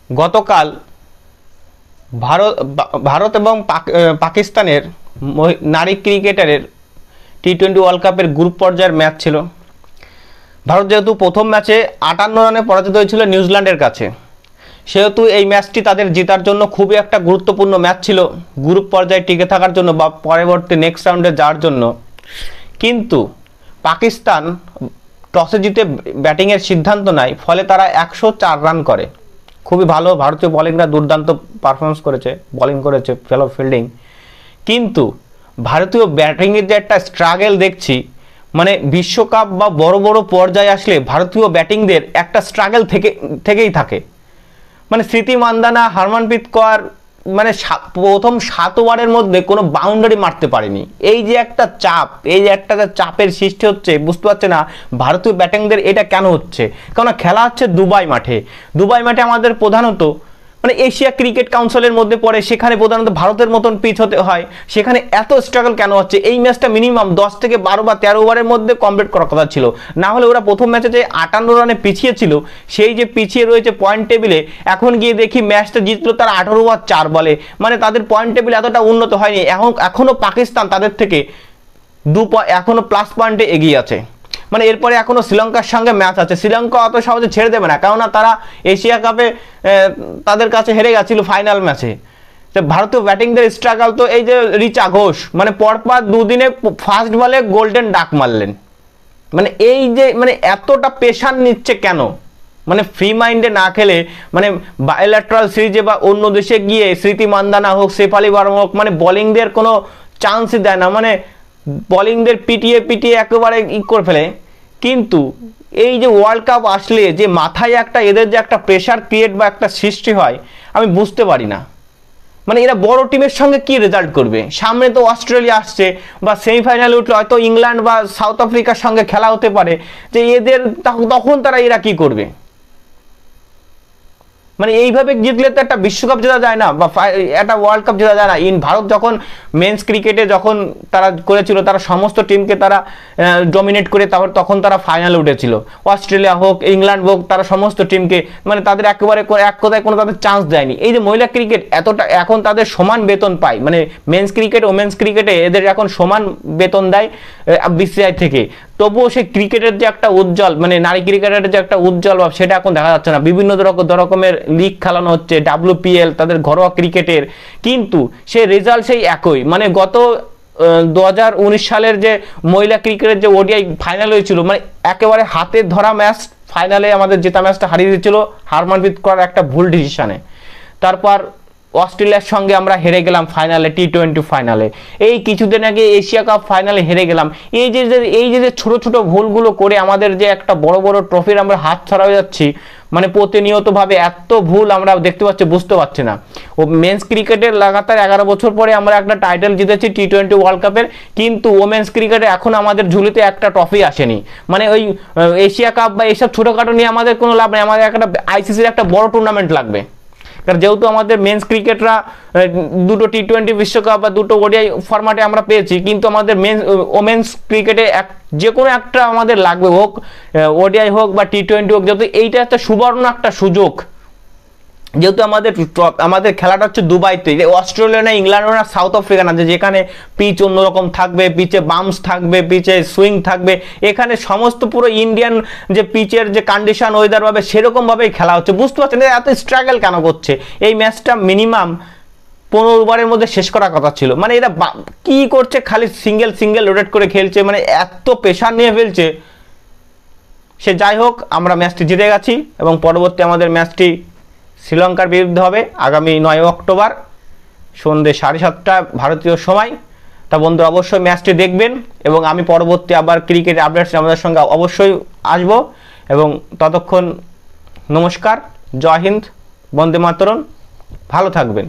গতকাল ভারত এবং পাকিস্তানের নারী ক্রিকেটারের টি-20 ওয়ার্ল্ড কাপের গ্রুপ পর্যায়ের ম্যাচ ছিল। ভারত যেহেতু প্রথম ম্যাচে 58 রানে পরাজিত হয়েছিল নিউজিল্যান্ডের কাছে, সেহেতু এই ম্যাচটি তাদের জেতার জন্য খুবই একটা গুরুত্বপূর্ণ ম্যাচ ছিল গ্রুপ পর্যায়ে টিকে থাকার জন্য বা পরবর্তী নেক্সট রাউন্ডে যাওয়ার জন্য। কিন্তু পাকিস্তান টসে জিতে ব্যাটিংয়ের সিদ্ধান্ত নেয়, ফলে তারা 104 রান করে। খুবই ভালো, ভারতীয় বোলিংরা দুর্দান্ত পারফরমেন্স করেছে, বোলিং করেছে, ফেলো ফিল্ডিং। কিন্তু ভারতীয় ব্যাটিংয়ের যে একটা স্ট্রাগল দেখছি, মানে বিশ্বকাপ বা বড় বড় পর্যায়ে আসলে ভারতীয় ব্যাটিংদের একটা স্ট্রাগল থেকেই থাকে। মানে স্মৃতি মান্দানা, হারমানপ্রীত কৌর মানে প্রথম 7 ওভারের মধ্যে কোনো বাউন্ডারি মারতে পারেনি। এই যে একটা চাপ, এই যে একটা চাপের সৃষ্টি হচ্ছে, বুঝতে পারছে না ভারতীয় ব্যাটিংদের এটা কেন হচ্ছে। কারণ খেলা হচ্ছে দুবাই মাঠে। দুবাই মাঠে আমাদের প্রধানত মানে এশিয়া ক্রিকেট কাউন্সিলের মধ্যে পড়ে, সেখানে প্রধানত ভারতের মতন পিচ হতে হয়। সেখানে এত স্ট্রাগল কেন হচ্ছে? এই ম্যাচটা মিনিমাম 10 থেকে 12 বা 13 ওভারের মধ্যে কমপ্লিট করার কথা ছিল। না হলে ওরা প্রথম ম্যাচে যে 58 রানে পিছিয়ে ছিল, সেই যে পিছিয়ে রয়েছে পয়েন্ট টেবিলে, এখন গিয়ে দেখি ম্যাচটা জিতলো তার 18 ওভার 4 বলে। মানে তাদের পয়েন্ট টেবিল এতটা উন্নত হয়নি। এখনও পাকিস্তান তাদের থেকে এখনও প্লাস পয়েন্টে এগিয়ে আছে। মানে এরপরে এখনো শ্রীলঙ্কার সঙ্গে ম্যাচ আছে। শ্রীলঙ্কা অত সহজে ছেড়ে দেবে না, কেননা তারা এশিয়া কাপে তাদের কাছে হেরে গেছিল ফাইনাল ম্যাচে। ভারতীয় ব্যাটিংদের স্ট্রাগল তো এই যে রিচা ঘোষ মানে পরপর দুদিনে ফার্স্ট বলে গোল্ডেন ডাক মারলেন। মানে এই যে মানে এতটা প্রেশার নিচ্ছে কেন? মানে ফ্রি মাইন্ডে না খেলে, মানে বায়োল্যাট্রাল সিরিজে বা অন্য দেশে গিয়ে স্মৃতি মান্দানা হোক, শেফালি বর্মা হোক, মানে বোলিংদের কোনো চান্সই দেয় না। মানে বোলিংদের পিটিয়ে একেবারে করে ফেলে। কিন্তু এই যে ওয়ার্ল্ড কাপ আসলে যে মাথায় একটা এদের যে একটা প্রেশার ক্রিয়েট বা একটা সৃষ্টি হয়, আমি বুঝতে পারি না। মানে এরা বড় টিমের সঙ্গে কি রেজাল্ট করবে? সামনে তো অস্ট্রেলিয়া আসছে, বা সেমিফাইনালে উঠলে হয়তো ইংল্যান্ড বা সাউথ আফ্রিকার সঙ্গে খেলা হতে পারে, যে এদের তখন এরা কি করবে? মানে এইভাবে জিতলে তো একটা বিশ্বকাপ জেতা যায় না, বা একটা ওয়ার্ল্ড কাপ জেতা যায় না। ভারত যখন মেন্স ক্রিকেটে যখন তারা করেছিল, তারা সমস্ত টিমকে তারা ডমিনেট করে তখন তারা ফাইনালে উঠেছিল। অস্ট্রেলিয়া হোক, ইংল্যান্ড হোক, তারা সমস্ত টিমকে মানে তাদের একেবারে এক কথায় কোনো তাদের চান্স দেয়নি। এই যে মহিলা ক্রিকেট এতটা এখন তাদের সমান বেতন পায়, মানে মেন্স ক্রিকেট ওমেন্স ক্রিকেটে এদের এখন সমান বেতন দেয় বিসিসিআই থেকে, তবুও সেই ক্রিকেটের যে একটা উজ্জ্বল, মানে নারী ক্রিকেটের যে একটা উজ্জ্বল ভাব, সেটা এখন দেখা যাচ্ছে না। বিভিন্ন রকমের লিগ খেলানো হচ্ছে, WPL তাদের ঘরোয়া ক্রিকেটের, কিন্তু সেই রেজাল্ট সেই একই। মানে গত 2019 সালের যে মহিলা ক্রিকেটের যে ওডিআই ফাইনাল হয়েছিল, মানে একেবারে হাতে ধরা ম্যাচ, ফাইনালে আমাদের জেতা ম্যাচটা হারিয়ে দিয়েছিল হারমানপ্রীত কৌর একটা ভুল ডিসিশনে। তারপর অস্ট্রেলিয়ার সঙ্গে আমরা হেরে গেলাম ফাইনালে, টি-20 ফাইনালে। এই কিছুদিন আগে এশিয়া কাপ ফাইনালে হেরে গেলাম। এই যে ছোট ছোট ভুলগুলো করে আমাদের যে একটা বড় বড় ট্রফির আমরা হাত ছাড়া হয়ে যাচ্ছি, মানে প্রতিনিয়তভাবে এত ভুল আমরা দেখতে পাচ্ছি, বুঝতে পারছি না। ও মেন্স ক্রিকেটের লাগাতার 11 বছর পরে আমরা একটা টাইটেল জিতেছি টি-20 ওয়ার্ল্ড কাপের, কিন্তু ওমেন্স ক্রিকেটে এখন আমাদের ঝুলিতে একটা ট্রফি আসেনি। মানে ওই এশিয়া কাপ বা এইসব ছোটোখাটো নিয়ে আমাদের কোনো লাভ নেই। আমাদের একটা আইসিসির একটা বড় টুর্নামেন্ট লাগবে। কারণ যেহেতু আমাদের মেন্স ক্রিকেটরা দুটো টি-20 বিশ্বকাপ বা দুটো ওডিআই ফরম্যাটে আমরা পেয়েছি, কিন্তু আমাদের ওমেন্স ক্রিকেটে যে কোনো একটা আমাদের লাগবে, হোক ওডিআই হোক বা টি-20 হোক, যেহেতু এইটা একটা সুবর্ণ একটা সুযোগ। যেহেতু আমাদের খেলাটা হচ্ছে দুবাইতে, অস্ট্রেলিয়া না, ইংল্যান্ড না, সাউথ আফ্রিকা না, যেখানে পিচ অন্যরকম থাকবে, পিচে বাম্পস থাকবে, পিচে সুইং থাকবে। এখানে সমস্ত পুরো ইন্ডিয়ান যে পিচের যে কন্ডিশন ওয়েদার ভাবে সেরকমভাবেই খেলা হচ্ছে। বুঝতে পারছেন এত স্ট্রাগল কেন করছে? এই ম্যাচটা মিনিমাম 15 ওভারের মধ্যে শেষ করার কথা ছিল। মানে এরা কি করছে? খালি সিঙ্গেল রোটেট করে খেলছে, মানে এত প্রেশার নিয়ে ফেলছে। সে যাই হোক, আমরা ম্যাচটি জিতে গেছি এবং পরবর্তী আমাদের ম্যাচটি শ্রীলঙ্কার বিরুদ্ধে হবে আগামী 9 অক্টোবর সন্ধ্যে 7:30 ভারতীয় সময়। তা বন্ধুরা অবশ্যই ম্যাচটি দেখবেন, এবং আমি পরবর্তী আবার ক্রিকেট আপডেটস আমাদের সঙ্গে অবশ্যই আসব। এবং ততক্ষণ নমস্কার, জয় হিন্দ, বন্দে মাতরম, ভালো থাকবেন।